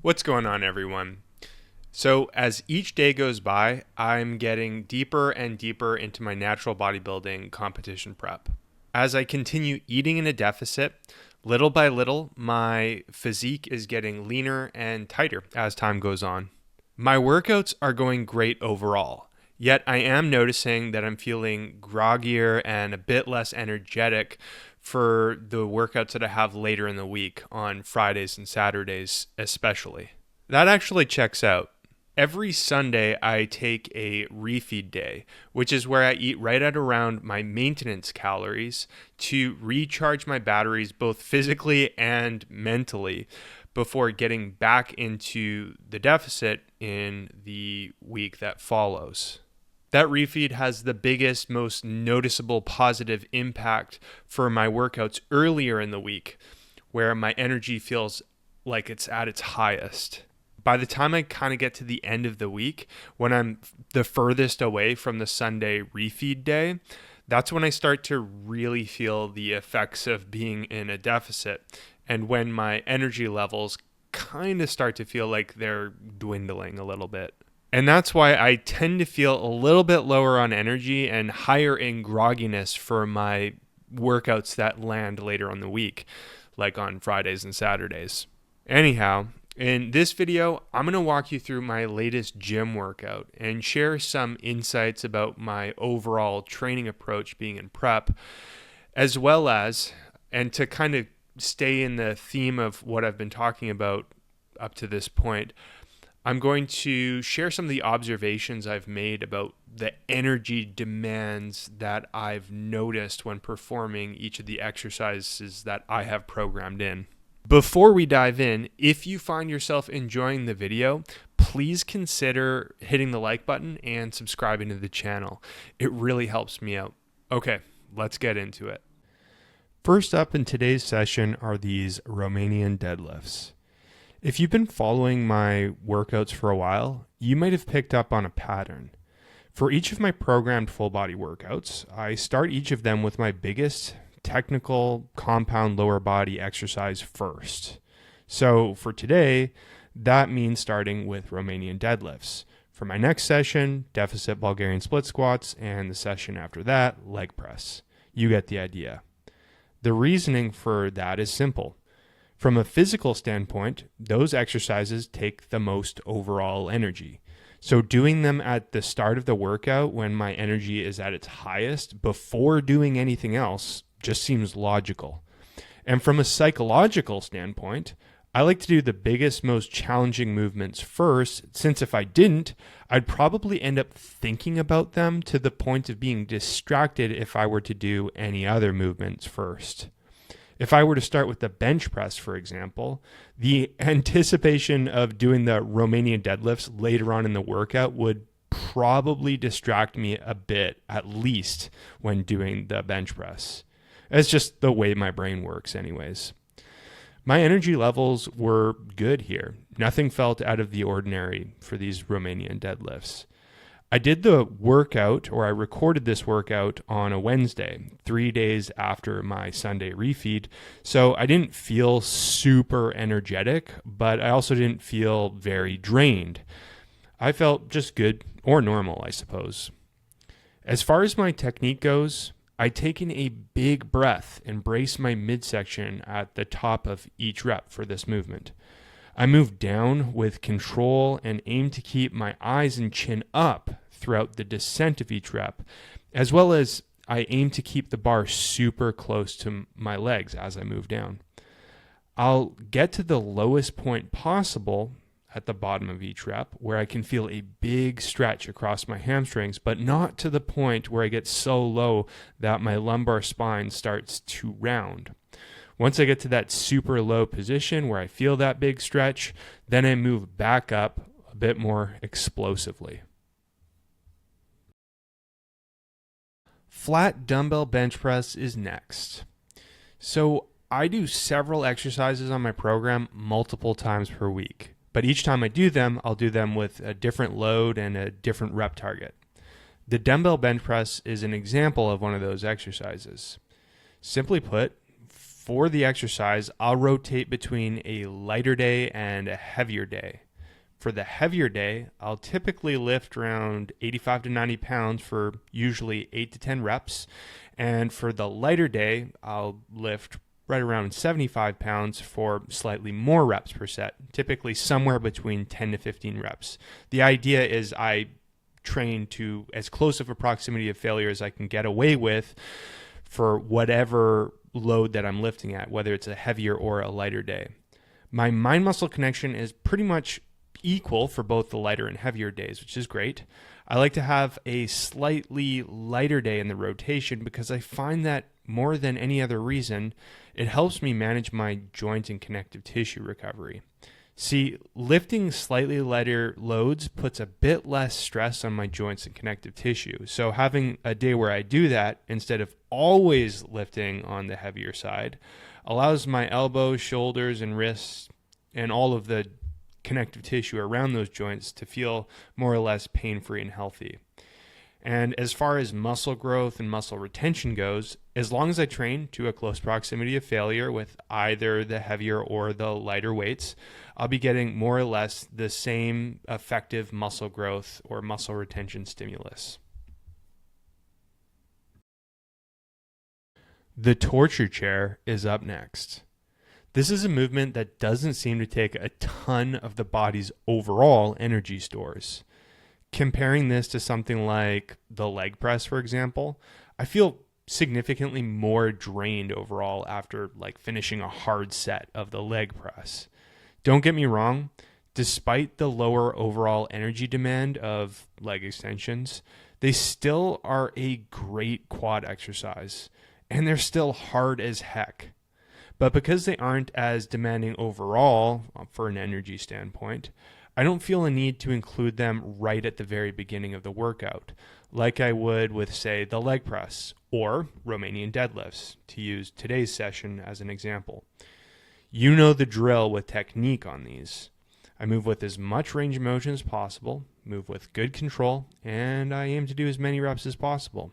What's going on, everyone? So as each day goes by, I'm getting deeper and deeper into my natural bodybuilding competition prep. As I continue eating in a deficit, little by little, my physique is getting leaner and tighter as time goes on. My workouts are going great overall, yet I am noticing that I'm feeling groggier and a bit less energetic for the workouts that I have later in the week on Fridays and Saturdays especially. That actually checks out. Every Sunday I take a refeed day, which is where I eat right at around my maintenance calories to recharge my batteries both physically and mentally before getting back into the deficit in the week that follows. That refeed has the biggest, most noticeable positive impact for my workouts earlier in the week, where my energy feels like it's at its highest. By the time I kind of get to the end of the week, when I'm the furthest away from the Sunday refeed day, that's when I start to really feel the effects of being in a deficit, and when my energy levels kind of start to feel like they're dwindling a little bit. And that's why I tend to feel a little bit lower on energy and higher in grogginess for my workouts that land later on the week, like on Fridays and Saturdays. Anyhow, in this video, I'm going to walk you through my latest gym workout and share some insights about my overall training approach being in prep, as well as, and to kind of stay in the theme of what I've been talking about up to this point, I'm going to share some of the observations I've made about the energy demands that I've noticed when performing each of the exercises that I have programmed in. Before we dive in, if you find yourself enjoying the video, please consider hitting the like button and subscribing to the channel. It really helps me out. Okay, let's get into it. First up in today's session are these Romanian deadlifts. If you've been following my workouts for a while, you might have picked up on a pattern. For each of my programmed full body workouts, I start each of them with my biggest technical compound lower body exercise first. So for today, that means starting with Romanian deadlifts. For my next session, deficit Bulgarian split squats, and the session after that, leg press. You get the idea. The reasoning for that is simple. From a physical standpoint, those exercises take the most overall energy. So doing them at the start of the workout when my energy is at its highest before doing anything else just seems logical. And from a psychological standpoint, I like to do the biggest, most challenging movements first, since if I didn't, I'd probably end up thinking about them to the point of being distracted if I were to do any other movements first. If I were to start with the bench press, for example, the anticipation of doing the Romanian deadlifts later on in the workout would probably distract me a bit, at least when doing the bench press. It's just the way my brain works anyways. My energy levels were good here. Nothing felt out of the ordinary for these Romanian deadlifts. I did the workout, or I recorded this workout on a Wednesday, 3 days after my Sunday refeed, so I didn't feel super energetic, but I also didn't feel very drained. I felt just good, or normal, I suppose. As far as my technique goes, I take in a big breath and brace my midsection at the top of each rep for this movement. I move down with control and aim to keep my eyes and chin up throughout the descent of each rep, as well as I aim to keep the bar super close to my legs as I move down. I'll get to the lowest point possible at the bottom of each rep where I can feel a big stretch across my hamstrings, but not to the point where I get so low that my lumbar spine starts to round. Once I get to that super low position where I feel that big stretch, then I move back up a bit more explosively. Flat dumbbell bench press is next. So I do several exercises on my program multiple times per week, but each time I do them, I'll do them with a different load and a different rep target. The dumbbell bench press is an example of one of those exercises. Simply put, for the exercise, I'll rotate between a lighter day and a heavier day. For the heavier day, I'll typically lift around 85 to 90 pounds for usually 8 to 10 reps. And for the lighter day, I'll lift right around 75 pounds for slightly more reps per set, typically somewhere between 10 to 15 reps. The idea is I train to as close of a proximity of failure as I can get away with for whatever load that I'm lifting at, whether it's a heavier or a lighter day. My mind-muscle connection is pretty much equal for both the lighter and heavier days, which is great. I like to have a slightly lighter day in the rotation because I find that more than any other reason, it helps me manage my joint and connective tissue recovery. See, lifting slightly lighter loads puts a bit less stress on my joints and connective tissue. So having a day where I do that instead of always lifting on the heavier side allows my elbows, shoulders, and wrists and all of the connective tissue around those joints to feel more or less pain-free and healthy. And as far as muscle growth and muscle retention goes, as long as I train to a close proximity of failure with either the heavier or the lighter weights, I'll be getting more or less the same effective muscle growth or muscle retention stimulus. The torture chair is up next. This is a movement that doesn't seem to take a ton of the body's overall energy stores. Comparing this to something like the leg press, for example, I feel significantly more drained overall after finishing a hard set of the leg press. Don't get me wrong, despite the lower overall energy demand of leg extensions, they still are a great quad exercise, and they're still hard as heck. But because they aren't as demanding overall for an energy standpoint, I don't feel a need to include them right at the very beginning of the workout, like I would with, say, the leg press or Romanian deadlifts, to use today's session as an example. You know the drill with technique on these. I move with as much range of motion as possible, move with good control, and I aim to do as many reps as possible.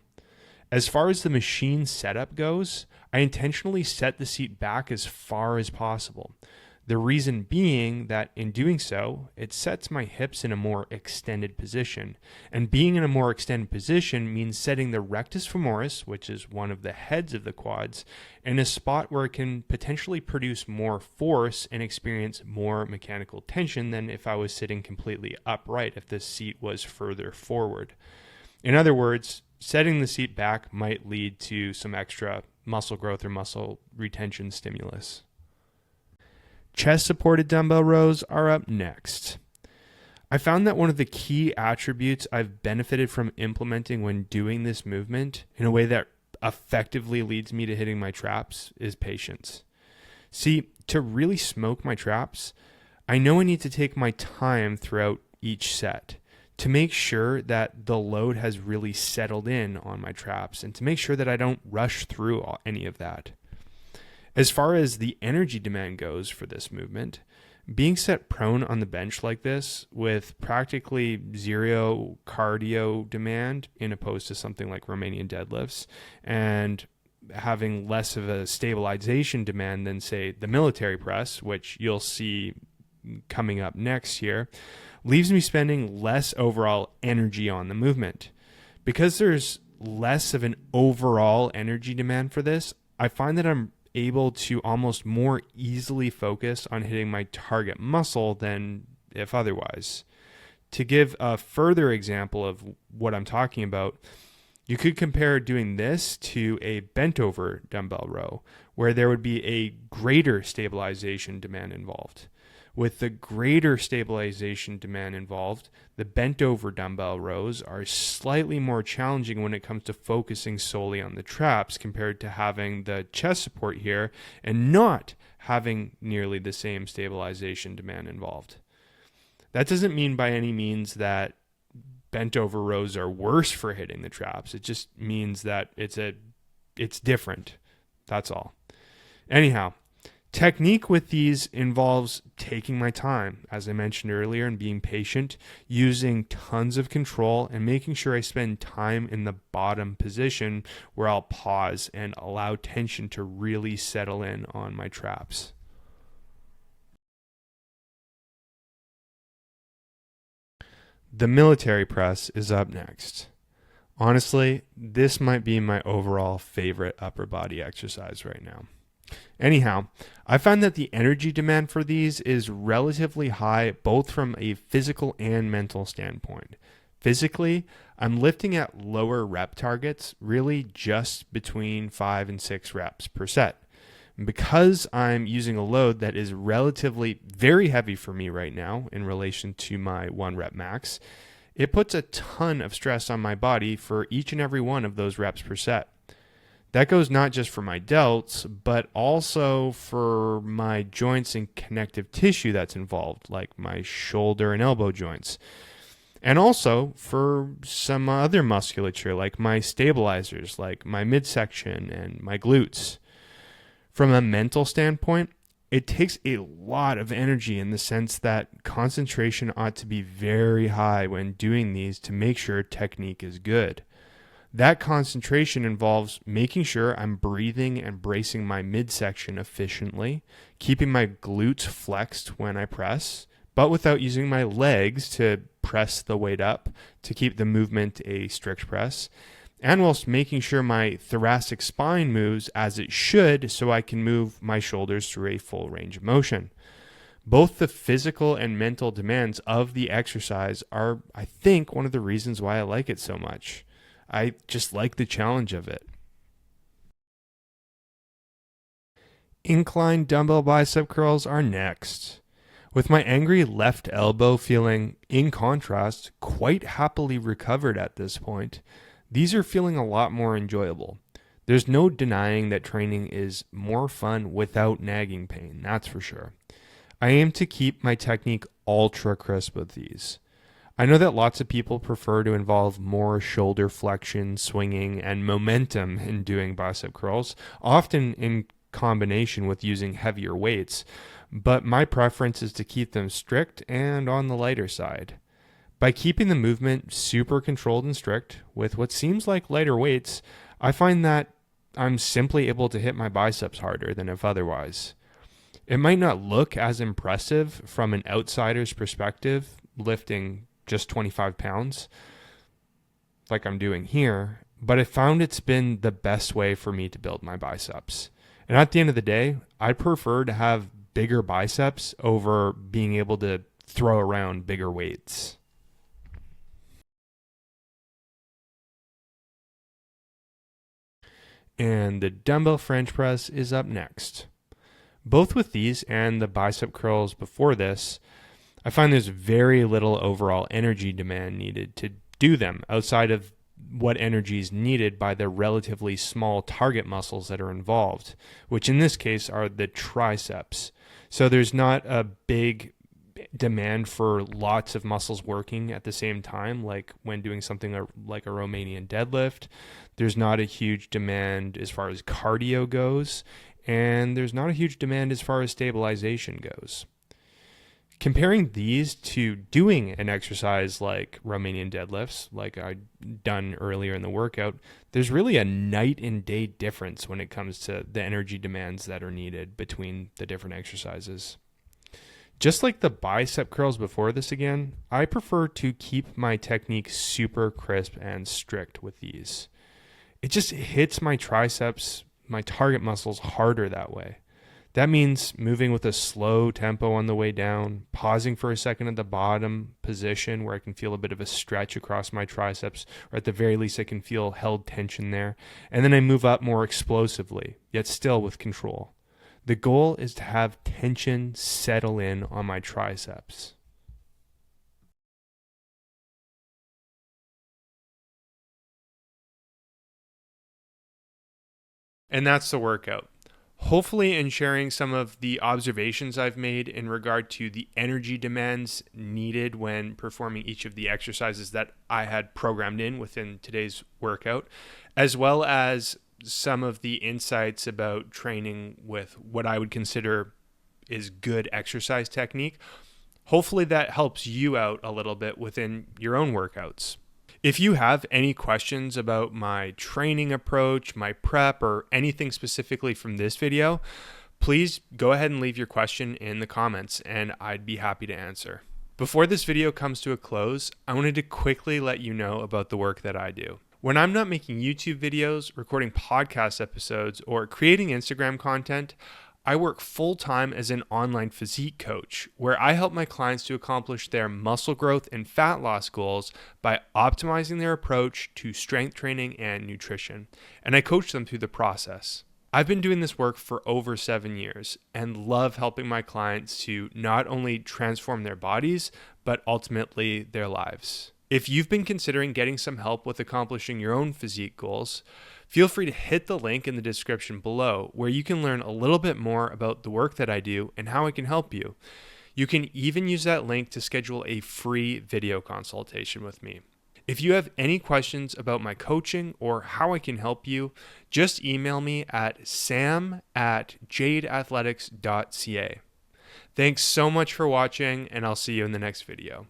As far as the machine setup goes, I intentionally set the seat back as far as possible. The reason being that in doing so, it sets my hips in a more extended position. And being in a more extended position means setting the rectus femoris, which is one of the heads of the quads, in a spot where it can potentially produce more force and experience more mechanical tension than if I was sitting completely upright if the seat was further forward. In other words, setting the seat back might lead to some extra muscle growth or muscle retention stimulus. Chest-supported dumbbell rows are up next. I found that one of the key attributes I've benefited from implementing when doing this movement in a way that effectively leads me to hitting my traps is patience. See, to really smoke my traps, I know I need to take my time throughout each set to make sure that the load has really settled in on my traps and to make sure that I don't rush through any of that. As far as the energy demand goes for this movement, being set prone on the bench like this with practically zero cardio demand in opposed to something like Romanian deadlifts and having less of a stabilization demand than, say, the military press, which you'll see coming up next here, leaves me spending less overall energy on the movement. Because there's less of an overall energy demand for this, I find that I'm able to almost more easily focus on hitting my target muscle than if otherwise. To give a further example of what I'm talking about, you could compare doing this to a bent over dumbbell row, where there would be a greater stabilization demand involved. With the greater stabilization demand involved, the bent over dumbbell rows are slightly more challenging when it comes to focusing solely on the traps compared to having the chest support here and not having nearly the same stabilization demand involved. That doesn't mean by any means that bent over rows are worse for hitting the traps. It just means that it's different. That's all. Anyhow, Technique with these involves taking my time, as I mentioned earlier, and being patient, using tons of control, and making sure I spend time in the bottom position where I'll pause and allow tension to really settle in on my traps. The military press is up next. Honestly, this might be my overall favorite upper body exercise right now. Anyhow, I find that the energy demand for these is relatively high, both from a physical and mental standpoint. Physically, I'm lifting at lower rep targets, really just between 5 and 6 reps per set. And because I'm using a load that is relatively very heavy for me right now in relation to my 1 rep max, it puts a ton of stress on my body for each and every one of those reps per set. That goes not just for my delts, but also for my joints and connective tissue that's involved, like my shoulder and elbow joints. And also for some other musculature, like my stabilizers, like my midsection and my glutes. From a mental standpoint, it takes a lot of energy in the sense that concentration ought to be very high when doing these to make sure technique is good. That concentration involves making sure I'm breathing and bracing my midsection efficiently, keeping my glutes flexed when I press, but without using my legs to press the weight up to keep the movement a strict press, and whilst making sure my thoracic spine moves as it should so I can move my shoulders through a full range of motion. Both the physical and mental demands of the exercise are, I think, one of the reasons why I like it so much. I just like the challenge of it. Incline dumbbell bicep curls are next. With my angry left elbow feeling, in contrast, quite happily recovered at this point, these are feeling a lot more enjoyable. There's no denying that training is more fun without nagging pain, that's for sure. I aim to keep my technique ultra crisp with these. I know that lots of people prefer to involve more shoulder flexion, swinging, and momentum in doing bicep curls, often in combination with using heavier weights, but my preference is to keep them strict and on the lighter side. By keeping the movement super controlled and strict with what seems like lighter weights, I find that I'm simply able to hit my biceps harder than if otherwise. It might not look as impressive from an outsider's perspective, lifting just 25 pounds like I'm doing here, but I found it's been the best way for me to build my biceps. And at the end of the day, I prefer to have bigger biceps over being able to throw around bigger weights. And the dumbbell French press is up next. Both with these and the bicep curls before this, I find there's very little overall energy demand needed to do them outside of what energy is needed by the relatively small target muscles that are involved, which in this case are the triceps. So there's not a big demand for lots of muscles working at the same time, like when doing something like a Romanian deadlift. There's not a huge demand as far as cardio goes, and there's not a huge demand as far as stabilization goes. Comparing these to doing an exercise like Romanian deadlifts, like I'd done earlier in the workout, there's really a night and day difference when it comes to the energy demands that are needed between the different exercises. Just like the bicep curls before this again, I prefer to keep my technique super crisp and strict with these. It just hits my triceps, my target muscles harder that way. That means moving with a slow tempo on the way down, pausing for a second at the bottom position where I can feel a bit of a stretch across my triceps, or at the very least I can feel held tension there. And then I move up more explosively, yet still with control. The goal is to have tension settle in on my triceps. And that's the workout. Hopefully, in sharing some of the observations I've made in regard to the energy demands needed when performing each of the exercises that I had programmed in within today's workout, as well as some of the insights about training with what I would consider is good exercise technique. Hopefully that helps you out a little bit within your own workouts. If you have any questions about my training approach, my prep, or anything specifically from this video, please go ahead and leave your question in the comments and I'd be happy to answer. Before this video comes to a close, I wanted to quickly let you know about the work that I do. When I'm not making YouTube videos, recording podcast episodes, or creating Instagram content, I work full-time as an online physique coach, where I help my clients to accomplish their muscle growth and fat loss goals by optimizing their approach to strength training and nutrition, and I coach them through the process. I've been doing this work for over 7 years and love helping my clients to not only transform their bodies, but ultimately their lives. If you've been considering getting some help with accomplishing your own physique goals, feel free to hit the link in the description below where you can learn a little bit more about the work that I do and how I can help you. You can even use that link to schedule a free video consultation with me. If you have any questions about my coaching or how I can help you, just email me at sam@jadeathletics.ca. Thanks so much for watching, and I'll see you in the next video.